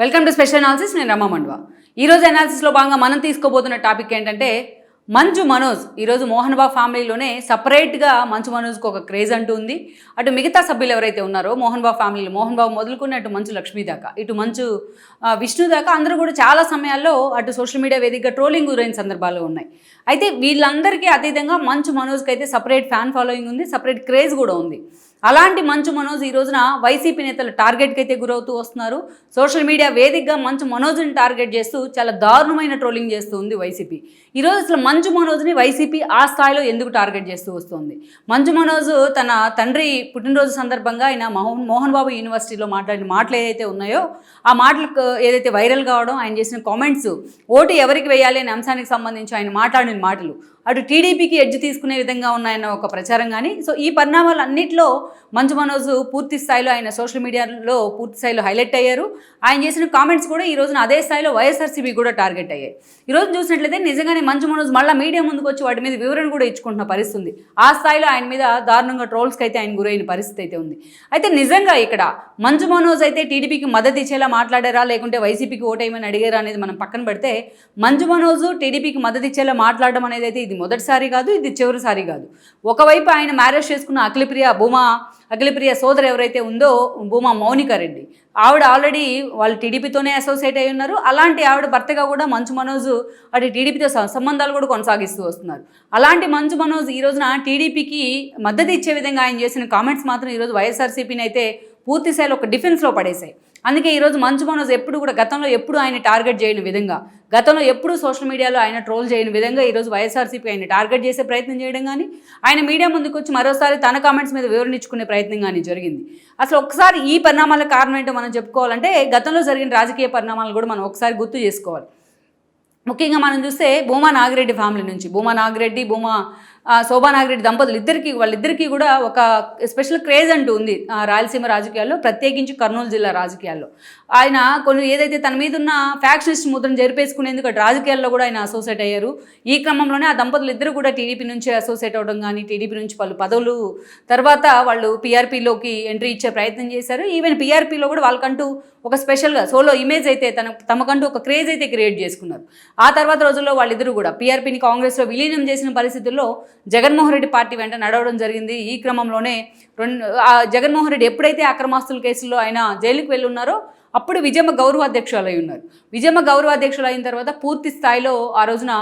Welcome to special analysis. నేను రమా మండవా. ఈరోజు అనాలిసిస్లో భాగంగా మనం తీసుకోబోతున్న టాపిక్ ఏంటంటే మంచు మనోజ్. ఈరోజు మోహన్ బాబు ఫ్యామిలీలోనే సపరేట్గా మంచు మనోజ్కి ఒక క్రేజ్ అంటూ ఉంది. అటు మిగతా సభ్యులు ఎవరైతే ఉన్నారో మోహన్ బాబు ఫ్యామిలీలో, మోహన్ బాబు మొదలుకున్న అటు మంచు లక్ష్మి దాకా, ఇటు మంచు విష్ణు దాకా అందరూ కూడా చాలా సమయాల్లో అటు సోషల్ మీడియా వేదికగా ట్రోలింగ్ గురైన సందర్భాలు ఉన్నాయి. అయితే వీళ్ళందరికీ అతీతంగా మంచు మనోజ్కి అయితే సపరేట్ ఫ్యాన్ ఫాలోయింగ్ ఉంది, సపరేట్ క్రేజ్ కూడా ఉంది. అలాంటి మంచు మనోజ్ ఈ రోజున వైసీపీ నేతల టార్గెట్కి అయితే గురవుతూ వస్తున్నారు. సోషల్ మీడియా వేదికగా మంచు మనోజ్ని టార్గెట్ చేస్తూ చాలా దారుణమైన ట్రోలింగ్ చేస్తూ ఉంది వైసీపీ. ఈరోజు అసలు మంచు మనోజ్ని వైసీపీ ఆ స్థాయిలో ఎందుకు టార్గెట్ చేస్తూ వస్తుంది? మంచు మనోజ్ తన తండ్రి పుట్టినరోజు సందర్భంగా ఆయన మోహన్ బాబు యూనివర్సిటీలో మాట్లాడిన మాటలు ఏదైతే ఉన్నాయో ఆ మాటలకు ఏదైతే వైరల్ కావడం, ఆయన చేసిన కామెంట్స్, ఓటు ఎవరికి వేయాలి అనే అంశానికి సంబంధించి ఆయన మాట్లాడిన మాటలు అటు టీడీపీకి ఎడ్జ్ తీసుకునే విధంగా ఉన్నాయన్న ఒక ప్రచారం. కానీ సో ఈ పరిణామాలన్నింటిలో మంచు మనోజ్ పూర్తి స్థాయిలో ఆయన సోషల్ మీడియాలో పూర్తి స్థాయిలో హైలైట్ అయ్యారు. ఆయన చేసిన కామెంట్స్ కూడా ఈ రోజున అదే స్థాయిలో వైఎస్ఆర్సీపీ కూడా టార్గెట్ అయ్యాయి. ఈరోజు చూసినట్లయితే నిజంగానే మంచు మనోజ్ మళ్ళీ మీడియా ముందుకు వచ్చి వాటి మీద వివరణ కూడా ఇచ్చుకుంటున్న పరిస్థితి ఉంది. ఆ స్థాయిలో ఆయన మీద దారుణంగా ట్రోల్స్కి అయితే ఆయన గురైన పరిస్థితి అయితే ఉంది. అయితే నిజంగా ఇక్కడ మంచు మనోజ్ అయితే టీడీపీకి మద్దతు ఇచ్చేలా మాట్లాడారా లేకుంటే వైసీపీకి ఓటేయమని అడిగారా అనేది మనం పక్కన పెడితే, మంచు మనోజ్ టీడీపీకి మద్దతు ఇచ్చేలా మాట్లాడడం అనేది అయితే ఇది మొదటిసారి కాదు, ఇది చివరిసారి కాదు. ఒకవైపు ఆయన మ్యారేజ్ చేసుకున్న అఖిలప్రియ సోదరు ఎవరైతే ఉందో భూమా మౌనిక రెడ్డి, ఆవిడ ఆల్రెడీ వాళ్ళు టీడీపీతోనే అసోసియేట్ అయి ఉన్నారు. అలాంటి ఆవిడ భర్తగా కూడా మంచు మనోజ్ అటు టీడీపీతో సంబంధాలు కూడా కొనసాగిస్తూ వస్తున్నారు. అలాంటి మంచు మనోజ్ ఈ రోజున టీడీపీకి మద్దతు ఇచ్చే విధంగా ఆయన చేసిన కామెంట్స్ మాత్రం ఈరోజు వైఎస్ఆర్సీపీని అయితే పూర్తి స్థాయిలో ఒక డిఫెన్స్లో పడేశాయి. అందుకే ఈరోజు మంచు మనోజ్ ఎప్పుడు కూడా గతంలో ఎప్పుడు ఆయన టార్గెట్ చేయని విధంగా, గతంలో ఎప్పుడు సోషల్ మీడియాలో ఆయన ట్రోల్ చేయని విధంగా ఈరోజు వైఎస్ఆర్సీపీ ఆయన టార్గెట్ చేసే ప్రయత్నం చేయడం కానీ, ఆయన మీడియా ముందుకు వచ్చి మరోసారి తన కామెంట్స్ మీద వివరించుకునే ప్రయత్నం కానీ జరిగింది. అసలు ఒకసారి ఈ పరిణామాలకు కారణం ఏంటో మనం చెప్పుకోవాలంటే, గతంలో జరిగిన రాజకీయ పరిణామాలు కూడా మనం ఒకసారి గుర్తు చేసుకోవాలి. ముఖ్యంగా మనం చూస్తే భూమా నాగిరెడ్డి ఫ్యామిలీ నుంచి శోభా నాగిరెడ్డి దంపతులు వాళ్ళిద్దరికీ కూడా ఒక స్పెషల్ క్రేజ్ అంటూ ఉంది రాయలసీమ రాజకీయాల్లో, ప్రత్యేకించి కర్నూలు జిల్లా రాజకీయాల్లో. ఆయన కొన్ని ఏదైతే తన మీద ఉన్న ఫ్యాక్షనిస్ట్ ముద్రను జరిపేసుకునేందుకు అటు రాజకీయాల్లో కూడా ఆయన అసోసియేట్ అయ్యారు. ఈ క్రమంలోనే ఆ దంపతులు ఇద్దరు కూడా టీడీపీ నుంచి అసోసియేట్ అవ్వడం కానీ, టీడీపీ నుంచి పలు పదవులు తర్వాత వాళ్ళు పీఆర్పీలోకి ఎంట్రీ ఇచ్చే ప్రయత్నం చేశారు. ఈవెన్ పీఆర్పీలో కూడా వాళ్ళకంటూ ఒక స్పెషల్గా సోలో ఇమేజ్ అయితే తమకంటూ ఒక క్రేజ్ అయితే క్రియేట్ చేసుకున్నారు. ఆ తర్వాత రోజుల్లో వాళ్ళిద్దరూ కూడా పీఆర్పీని కాంగ్రెస్లో విలీనం చేసిన పరిస్థితుల్లో జగన్మోహన్ రెడ్డి పార్టీ వెంట నడవడం జరిగింది. ఈ క్రమంలోనే జగన్మోహన్ రెడ్డి ఎప్పుడైతే అక్రమాస్తుల కేసుల్లో ఆయన జైలుకి వెళ్ళి ఉన్నారో అప్పుడు విజయమ్మ గౌరవాధ్యక్షులు అయి ఉన్నారు. విజయమ్మ గౌరవాధ్యక్షులు అయిన తర్వాత పూర్తి స్థాయిలో ఆ రోజున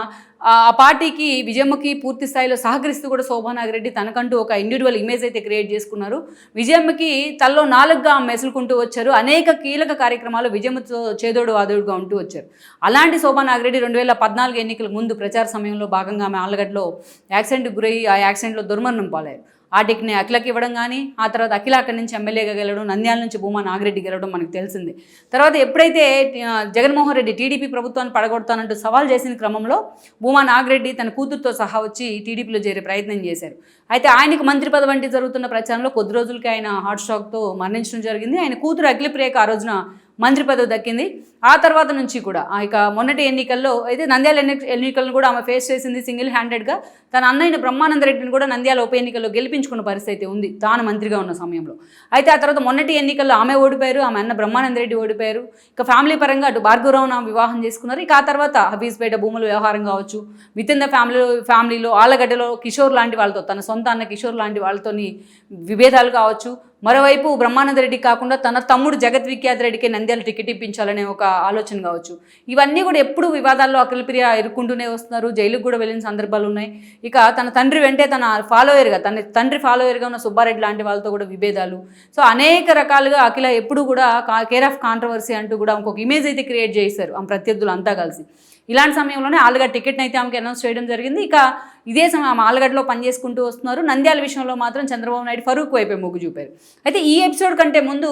ఆ పార్టీకి విజయమ్మకి పూర్తి స్థాయిలో సహకరిస్తూ కూడా శోభా నాగిరెడ్డి తనకంటూ ఒక ఇండివిజువల్ ఇమేజ్ అయితే క్రియేట్ చేసుకున్నారు. విజయమ్మకి తల్లో నాలుగుగా మెసులుకుంటూ వచ్చారు. అనేక కీలక కార్యక్రమాలు విజయమ్మతో చేదోడు వాదోడుగా ఉంటూ వచ్చారు. అలాంటి శోభా నాగిరెడ్డి 2014 ఎన్నికల ముందు ప్రచార సమయంలో భాగంగా ఆమె ఆళ్ళగడ్డలో యాక్సిడెంట్కి గురై ఆ యాక్సిడెంట్లో దుర్మరణం పాలయ్యారు. ఆ టిక్ని అఖిలకి ఇవ్వడం కానీ, ఆ తర్వాత అఖిల అక్కడి నుంచి ఎమ్మెల్యేగా గెలవడం, నంద్యాల నుంచి భూమా నాగిరెడ్డి గెలవడం మనకు తెలిసింది. తర్వాత ఎప్పుడైతే జగన్మోహన్ రెడ్డి టీడీపీ ప్రభుత్వాన్ని పడగొడతానంటూ సవాల్ చేసిన క్రమంలో భూమా నాగిరెడ్డి తన కూతురుతో సహా వచ్చి టీడీపీలో చేరే ప్రయత్నం చేశారు. అయితే ఆయనకు మంత్రి పదవి వంటి జరుగుతున్న ప్రచారంలో కొద్ది రోజులకి ఆయన హార్ట్ స్ట్రోక్తో మరణించడం జరిగింది. ఆయన కూతురు అఖిలప్రియకు ఆ రోజున మంత్రి పదవి దక్కింది. ఆ తర్వాత నుంచి కూడా ఇక మొన్నటి ఎన్నికల్లో అయితే నంద్యాల ఎన్నికలను కూడా ఆమె ఫేస్ చేసింది సింగిల్ హ్యాండెడ్గా. తన అన్నయ్య బ్రహ్మానందరెడ్డిని కూడా నంద్యాల ఉప ఎన్నికల్లో గెలిపించుకున్న పరిస్థితి ఉంది తాను మంత్రిగా ఉన్న సమయంలో. అయితే ఆ తర్వాత మొన్నటి ఎన్నికల్లో ఆమె ఓడిపోయారు, ఆమె అన్న బ్రహ్మానందరెడ్డి ఓడిపోయారు. ఇక ఫ్యామిలీ పరంగా అటు భార్గవరావును ఆమె వివాహం చేసుకున్నారు. ఇక ఆ తర్వాత హబీజ్పేట భూముల వ్యవహారం కావచ్చు, విత్ ఇన్ ద ఫ్యామిలీలో ఆళ్ళగడ్డలో కిషోర్ లాంటి వాళ్ళతో, తన సొంత అన్న కిషోర్ లాంటి వాళ్ళతోని విభేదాలు కావచ్చు. మరోవైపు బ్రహ్మానందరెడ్డి కాకుండా తన తమ్ముడు జగత్ విఖ్యాత్ రెడ్డికి నంద్యాల టికెట్ ఇప్పించాలనే ఒక ఆలోచన కావచ్చు. ఇవన్నీ కూడా ఎప్పుడు వివాదాల్లో అఖిలప్రియ ఎదుర్కొంటూనే వస్తున్నారు. జైలుకు కూడా వెళ్ళిన సందర్భాలు ఉన్నాయి. ఇక తన తండ్రి వెంటే తన తండ్రి ఫాలోయర్గా ఉన్న సుబ్బారెడ్డి లాంటి వాళ్ళతో కూడా విభేదాలు. సో అనేక రకాలుగా అఖిల ఎప్పుడు కూడా కేర్ ఆఫ్ కాంట్రవర్సీ అంటూ కూడా ఇంకొక ఇమేజ్ అయితే క్రియేట్ చేశారు ఆమె ప్రత్యర్థులు అంతా కలిసి. ఇలాంటి సమయంలోనే ఆళ్ళగడ్డ టికెట్ని అయితే ఆమెకి అనౌన్స్ చేయడం జరిగింది. ఇక ఇదే సమయం ఆమె ఆళ్ళగడ్డలో పనిచేసుకుంటూ వస్తున్నారు. నంద్యాల విషయంలో మాత్రం చంద్రబాబు నాయుడు ఫరూక్ వైపే మొగ్గు చూపారు. అయితే ఈ ఎపిసోడ్ కంటే ముందు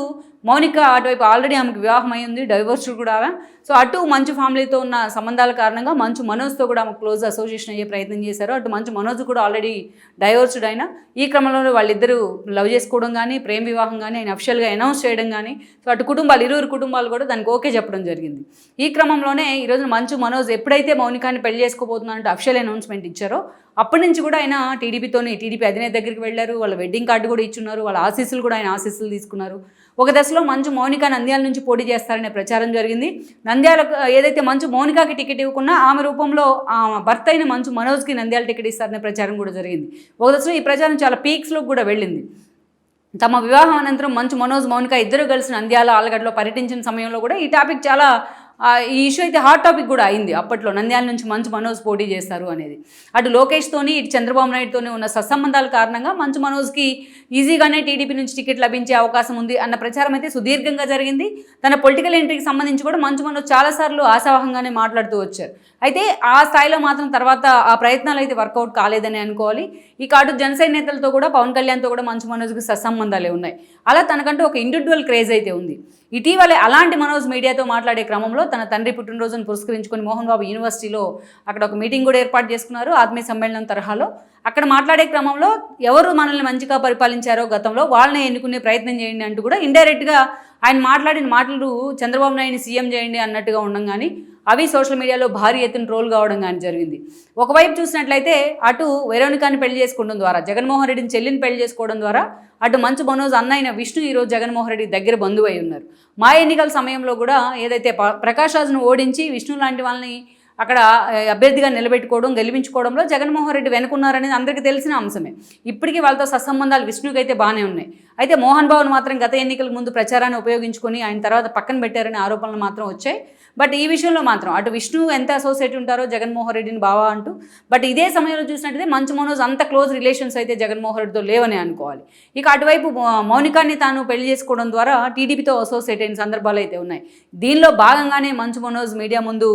మౌనిక అటువైపు ఆల్రెడీ ఆమెకు వివాహం అయింది, డైవర్స్డ్ కూడా ఆమె. సో అటు మంచు ఫ్యామిలీతో ఉన్న సంబంధాల కారణంగా మంచు మనోజ్తో కూడా ఆమె క్లోజ్ అసోసియేషన్ అయ్యే ప్రయత్నం చేశారు. అటు మంచు మనోజ్ కూడా ఆల్రెడీ డైవర్స్డ్ అయినా ఈ క్రమంలో వాళ్ళిద్దరూ లవ్ చేసుకోవడం కానీ, ప్రేమ వివాహం కానీ ఆయన అఫిషియల్గా అనౌన్స్ చేయడం కానీ, సో అటు ఇరువురు కుటుంబాలు కూడా దానికి ఓకే చెప్పడం జరిగింది. ఈ క్రమంలోనే ఈరోజు మంచు మనోజ్ ఎప్పుడైతే మౌనికాని పెళ్లి చేసుకోబోతున్నారంటే అఫిషియల్ అనౌన్స్మెంట్ ఇచ్చారో అప్పటి నుంచి కూడా ఆయన టీడీపీ అధినేత దగ్గరికి వెళ్ళారు. వాళ్ళ వెడ్డింగ్ కార్డు కూడా ఇచ్చున్నారు. వాళ్ళ ఆశీస్సులు కూడా ఆయన ఆశీస్సులు తీసుకున్నారు. ఒక దశలో మంచు మౌనిక నంద్యాల నుంచి పోటీ చేస్తారనే ప్రచారం జరిగింది. నంద్యాల ఏదైతే మంచు మౌనికకి టికెట్ ఇవ్వకున్నా ఆమె రూపంలో భర్త అయిన మంచు మనోజ్కి నంద్యాల టికెట్ ఇస్తారనే ప్రచారం కూడా జరిగింది. ఒక దశలో ఈ ప్రచారం చాలా పీక్స్లోకి కూడా వెళ్ళింది. తమ వివాహం అనంతరం మంచు మనోజ్ మౌనిక ఇద్దరు కలిసి నంద్యాల ఆలగడ్డలో పర్యటించిన సమయంలో కూడా ఈ టాపిక్ చాలా ఈ ఇష్యూ అయితే హాట్ టాపిక్ కూడా అయింది. అప్పట్లో నంద్యాల నుంచి మంచు మనోజ్ పోటీ చేస్తారు అనేది. అటు లోకేష్తోని ఇటు చంద్రబాబు నాయుడుతోని ఉన్న సత్సంబంధాల కారణంగా మంచు మనోజ్కి ఈజీగానే టీడీపీ నుంచి టికెట్ లభించే అవకాశం ఉంది అన్న ప్రచారం అయితే సుదీర్ఘంగా జరిగింది. తన పొలిటికల్ ఎంట్రీకి సంబంధించి కూడా మంచు మనోజ్ చాలాసార్లు ఆశావహంగానే మాట్లాడుతూ వచ్చారు. అయితే ఆ స్థాయిలో మాత్రం తర్వాత ఆ ప్రయత్నాలు అయితే వర్కౌట్ కాలేదని అనుకోవాలి. ఇక అటు జనసేన నేతలతో కూడా పవన్ కళ్యాణ్తో కూడా మంచు మనోజ్కి సత్సంబంధాలే ఉన్నాయి. అలా తనకంటూ ఒక ఇండివిజువల్ క్రేజ్ అయితే ఉంది. ఇటీవలే అలాంటి మనోజ్ మీడియాతో మాట్లాడే క్రమంలో తన తండ్రి పుట్టినరోజును పురస్కరించుకొని మోహన్ బాబు యూనివర్సిటీలో అక్కడ ఒక మీటింగ్ కూడా ఏర్పాటు చేసుకున్నారు, ఆత్మీయ సమ్మేళనం తరహాలో. అక్కడ మాట్లాడే క్రమంలో ఎవరు మనల్ని మంచిగా పరిపాలించారో గతంలో వాళ్ళని ఎన్నుకునే ప్రయత్నం చేయండి అంటూ కూడా ఇండైరెక్ట్గా ఆయన మాట్లాడిన మాటలు చంద్రబాబు నాయుడిని సీఎం చేయండి అన్నట్టుగా ఉండడం కానీ అవి సోషల్ మీడియాలో భారీ ఎత్తున ట్రోల్ కావడం కానీ జరిగింది. ఒకవైపు చూసినట్లయితే అటు వెరోనికాని పెళ్లి చేసుకోవడం ద్వారా, జగన్మోహన్ రెడ్డిని చెల్లిని పెళ్లి చేసుకోవడం ద్వారా అటు మంచు మనోజ్ అన్న అయిన విష్ణు ఈరోజు జగన్మోహన్ రెడ్డి దగ్గర బంధువు అయి ఉన్నారు. మా ఎన్నికల సమయంలో కూడా ఏదైతే ప్రకాష్ రాజ్ను ఓడించి విష్ణు లాంటి వాళ్ళని అక్కడ అభ్యర్థిగా నిలబెట్టుకోవడం, గెలిపించుకోవడంలో జగన్మోహన్ రెడ్డి వెనుకున్నారనేది అందరికీ తెలిసిన అంశమే. ఇప్పటికీ వాళ్ళతో సత్సంబంధాలు విష్ణుకి అయితే బాగానే ఉన్నాయి. అయితే మోహన్ బాబును మాత్రం గత ఎన్నికల ముందు ప్రచారాన్ని ఉపయోగించుకొని ఆయన తర్వాత పక్కన పెట్టారనే ఆరోపణలు మాత్రం వచ్చాయి. బట్ ఈ విషయంలో మాత్రం అటు విష్ణు ఎంత అసోసియేట్ ఉంటారో జగన్మోహన్ రెడ్డిని బావా అంటూ, బట్ ఇదే సమయంలో చూసినట్టయితే మంచు మనోజ్ అంత క్లోజ్ రిలేషన్స్ అయితే జగన్మోహన్ రెడ్డితో లేవని అనుకోవాలి. ఇక అటువైపు మౌనికాని తాను పెళ్లి చేసుకోవడం ద్వారా టీడీపీతో అసోసియేట్ అయిన సందర్భాలు అయితే ఉన్నాయి. దీనిలో భాగంగానే మంచు మనోజ్ మీడియా ముందు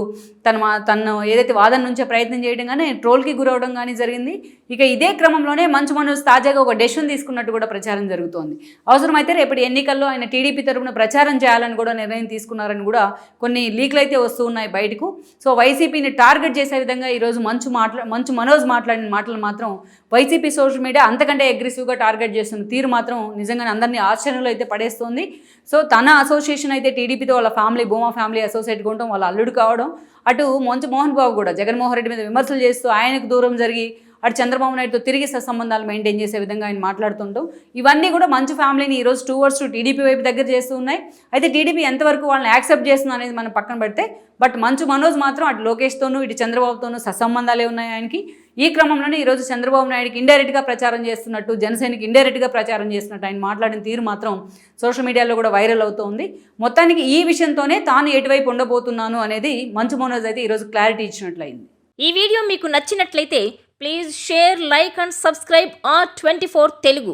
తను ఏదైతే వాదన నుంచే ప్రయత్నం చేయడం కానీ ట్రోల్కి గురవడం కానీ జరిగింది. ఇక ఇదే క్రమంలోనే మంచు మనోజ్ తాజాగా ఒక డెసిషన్ తీసుకున్నట్టు కూడా ప్రచారం జరుగుతోంది. అవసరమైతే రేపటి ఎన్నికల్లో ఆయన టీడీపీ తరపున ప్రచారం చేయాలని కూడా నిర్ణయం తీసుకున్నారని కూడా కొన్ని లీక్లు అయితే వస్తూ ఉన్నాయి బయటకు. సో వైసీపీని టార్గెట్ చేసే విధంగా ఈరోజు మంచు మనోజ్ మాట్లాడిన మాటలు మాత్రం వైసీపీ సోషల్ మీడియా అంతకంటే అగ్రెసివ్గా టార్గెట్ చేస్తున్న తీరు మాత్రం నిజంగానే అందరినీ ఆశ్చర్యంలో అయితే పడేస్తుంది. సో తన అసోసియేషన్ అయితే టీడీపీతో వాళ్ళ ఫ్యామిలీ భూమా ఫ్యామిలీ అసోసియేట్గా ఉండటం, వాళ్ళ అల్లుడు కావడం, అటు మంచు మోహన్ బాబు కూడా జగన్మోహన్ రెడ్డి మీద విమర్శలు చేస్తూ ఆయనకు దూరం జరిగి అటు చంద్రబాబు నాయుడుతో తిరిగి సత్సంబంధాలు మెయింటైన్ చేసే విధంగా ఆయన మాట్లాడుతుంటాం. ఇవన్నీ కూడా మంచు ఫ్యామిలీని ఈరోజు టూవర్డ్స్ టీడీపీ వైపు దగ్గర చేస్తూ ఉన్నాయి. అయితే టీడీపీ ఎంతవరకు వాళ్ళని యాక్సెప్ట్ చేస్తుంది అనేది మనం పక్కన పెడితే, బట్ మంచు మనోజ్ మాత్రం అటు లోకేష్తోనూ ఇటు చంద్రబాబుతోనూ సత్సంబంధాలే ఉన్నాయి ఆయనకి. ఈ క్రమంలోనే ఈరోజు చంద్రబాబు నాయుడుకి ఇండైరెక్ట్గా ప్రచారం చేస్తున్నట్టు, జనసేనకి ఇండైరెక్ట్గా ప్రచారం చేస్తున్నట్టు ఆయన మాట్లాడిన తీరు మాత్రం సోషల్ మీడియాలో కూడా వైరల్ అవుతుంది. మొత్తానికి ఈ విషయంతోనే తాను ఎటువైపు ఉండబోతున్నాను అనేది మంచు మనోజ్ అయితే ఈరోజు క్లారిటీ ఇచ్చినట్లయింది. ఈ వీడియో మీకు నచ్చినట్లయితే please share, like and subscribe R24 Telugu.